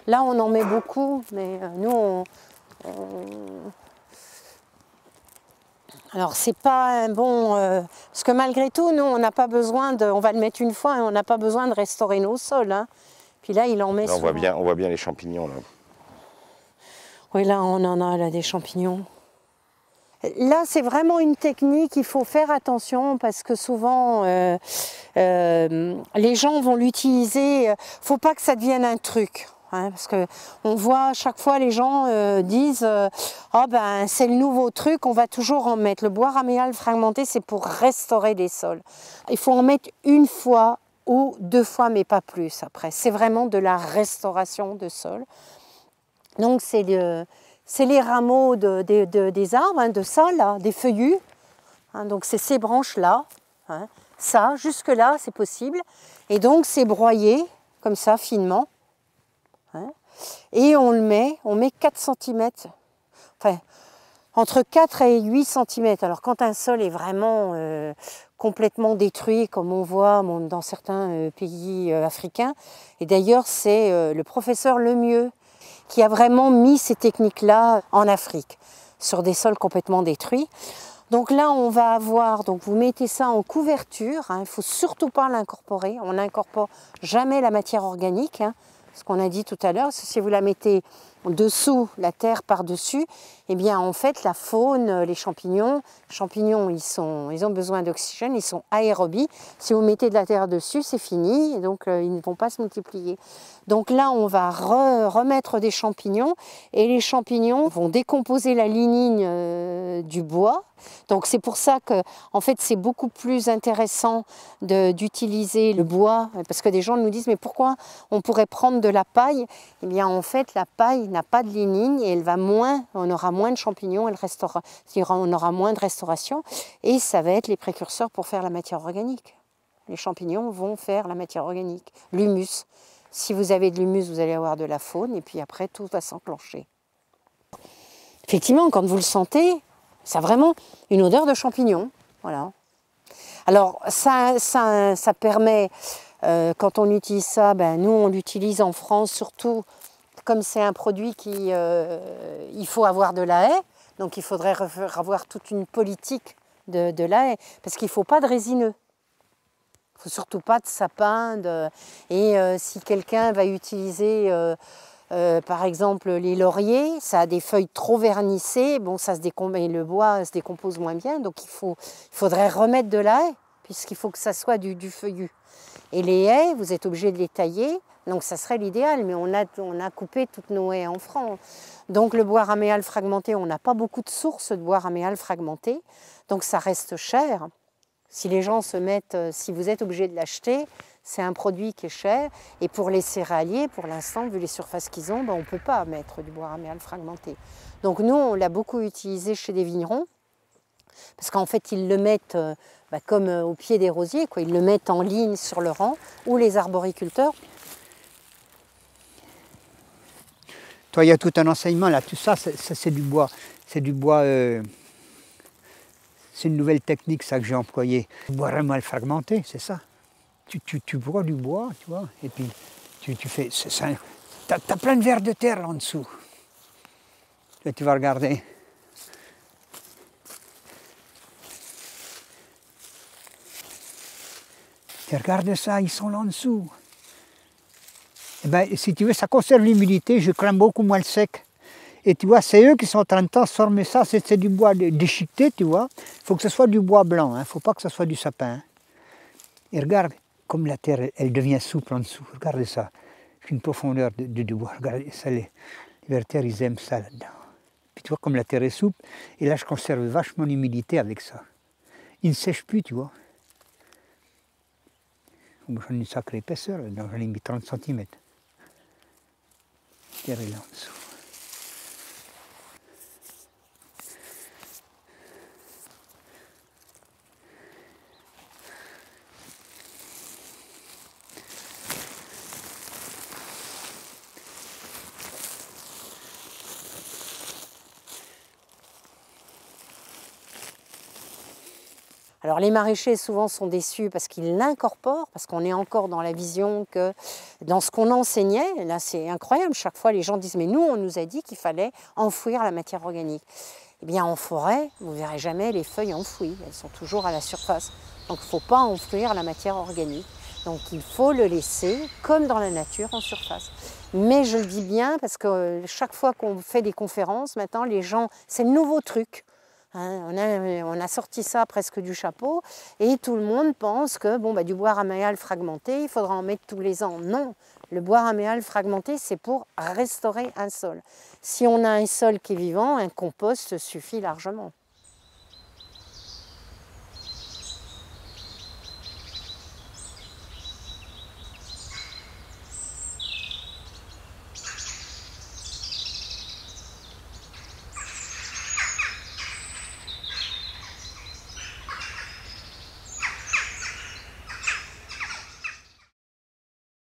Là, on en met beaucoup, mais nous, alors, c'est pas un bon... parce que malgré tout, nous, on n'a pas besoin de... On va le mettre une fois et on n'a pas besoin de restaurer nos sols. Hein. Puis là, il en met Là, souvent. on voit bien les champignons. Là. Oui, là, on en a là, des champignons. Là, c'est vraiment une technique, il faut faire attention parce que souvent, les gens vont l'utiliser. Il ne faut pas que ça devienne un truc. Hein, parce qu'on voit à chaque fois les gens disent oh ben, c'est le nouveau truc, on va toujours en mettre. Le bois raméal fragmenté, c'est pour restaurer les sols. Il faut en mettre une fois ou 2 fois, mais pas plus après. C'est vraiment de la restauration de sol. Donc c'est les rameaux des arbres, hein, de ça, là, des feuillus. Hein, donc c'est ces branches-là. Hein, ça, jusque-là, c'est possible. Et donc c'est broyé, comme ça, finement. Hein, et on met 4 cm. Enfin, entre 4 et 8 cm. Alors quand un sol est vraiment complètement détruit, comme on voit dans certains pays africains, et d'ailleurs c'est le professeur Lemieux qui a vraiment mis ces techniques-là en Afrique, sur des sols complètement détruits. Donc là, on va avoir, donc vous mettez ça en couverture, hein, il ne faut surtout pas l'incorporer, on n'incorpore jamais la matière organique, hein, ce qu'on a dit tout à l'heure, si vous la mettez dessous, la terre par-dessus, eh bien en fait la faune, les champignons, ils ont besoin d'oxygène, ils sont aérobies. Si vous mettez de la terre dessus, c'est fini, et donc ils ne vont pas se multiplier. Donc là, on va remettre des champignons, et les champignons vont décomposer la lignine du bois. Donc c'est pour ça que en fait, c'est beaucoup plus intéressant d'utiliser le bois, parce que des gens nous disent mais pourquoi on pourrait prendre de la paille? Eh bien en fait, la paille n'a pas de lignine et on aura moins de champignons, on aura moins de restauration, et ça va être les précurseurs pour faire la matière organique. Les champignons vont faire la matière organique, l'humus. Si vous avez de l'humus, vous allez avoir de la faune, et puis après, tout va s'enclencher. Effectivement, quand vous le sentez, ça a vraiment une odeur de champignon. Voilà. Alors, ça permet, quand on utilise ça, ben, nous, on l'utilise en France, surtout comme c'est un produit il faut avoir de la haie, donc il faudrait avoir toute une politique de la haie, parce qu'il ne faut pas de résineux. Il ne faut surtout pas de sapin. Et si quelqu'un va utiliser, par exemple, les lauriers, ça a des feuilles trop vernissées, bon, et le bois se décompose moins bien, donc il faudrait remettre de la haie, puisqu'il faut que ça soit du feuillu. Et les haies, vous êtes obligé de les tailler, donc ça serait l'idéal, mais on a coupé toutes nos haies en France. Donc le bois raméal fragmenté, on n'a pas beaucoup de sources de bois raméal fragmenté, donc ça reste cher. Si les gens si vous êtes obligé de l'acheter, c'est un produit qui est cher. Et pour les céréaliers, pour l'instant, vu les surfaces qu'ils ont, ben, on ne peut pas mettre du bois raméal fragmenté. Donc nous, on l'a beaucoup utilisé chez des vignerons, parce qu'en fait, ils le mettent comme au pied des rosiers, quoi. Ils le mettent en ligne sur le rang, ou les arboriculteurs. Toi, il y a tout un enseignement là, tout ça c'est du bois. C'est du bois... C'est une nouvelle technique, ça, que j'ai employée. Du bois raméal fragmenté, c'est ça. Tu broies du bois, tu vois, et puis tu fais... T'as plein de vers de terre là en dessous. Là, tu vas regarder. Tu regardes ça, ils sont là en dessous. Et ben, si tu veux, ça conserve l'humidité, je crains beaucoup moins le sec. Et tu vois, c'est eux qui sont en train de transformer ça, c'est du bois déchiqueté, tu vois. Il faut que ce soit du bois blanc, il ne faut pas que ce soit du sapin. Et regarde, comme la terre, elle devient souple en dessous. Regardez ça, une profondeur de bois. Regardez ça, les vertères, ils aiment ça là-dedans. Puis tu vois, comme la terre est souple, et là, je conserve vachement l'humidité avec ça. Il ne sèche plus, tu vois. J'en ai une sacrée épaisseur, j'en ai mis 30 cm. La terre est là en dessous. Alors les maraîchers souvent sont déçus parce qu'ils l'incorporent, parce qu'on est encore dans la vision que dans ce qu'on enseignait, là c'est incroyable, chaque fois les gens disent mais nous on nous a dit qu'il fallait enfouir la matière organique. Eh bien en forêt, vous ne verrez jamais les feuilles enfouies, elles sont toujours à la surface. Donc il ne faut pas enfouir la matière organique. Donc il faut le laisser, comme dans la nature, en surface. Mais je le dis bien parce que chaque fois qu'on fait des conférences, maintenant les gens, c'est le nouveau truc. Hein, on a sorti ça presque du chapeau et tout le monde pense que bon, du bois raméal fragmenté, il faudra en mettre tous les ans. Non, le bois raméal fragmenté, c'est pour restaurer un sol. Si on a un sol qui est vivant, un compost suffit largement.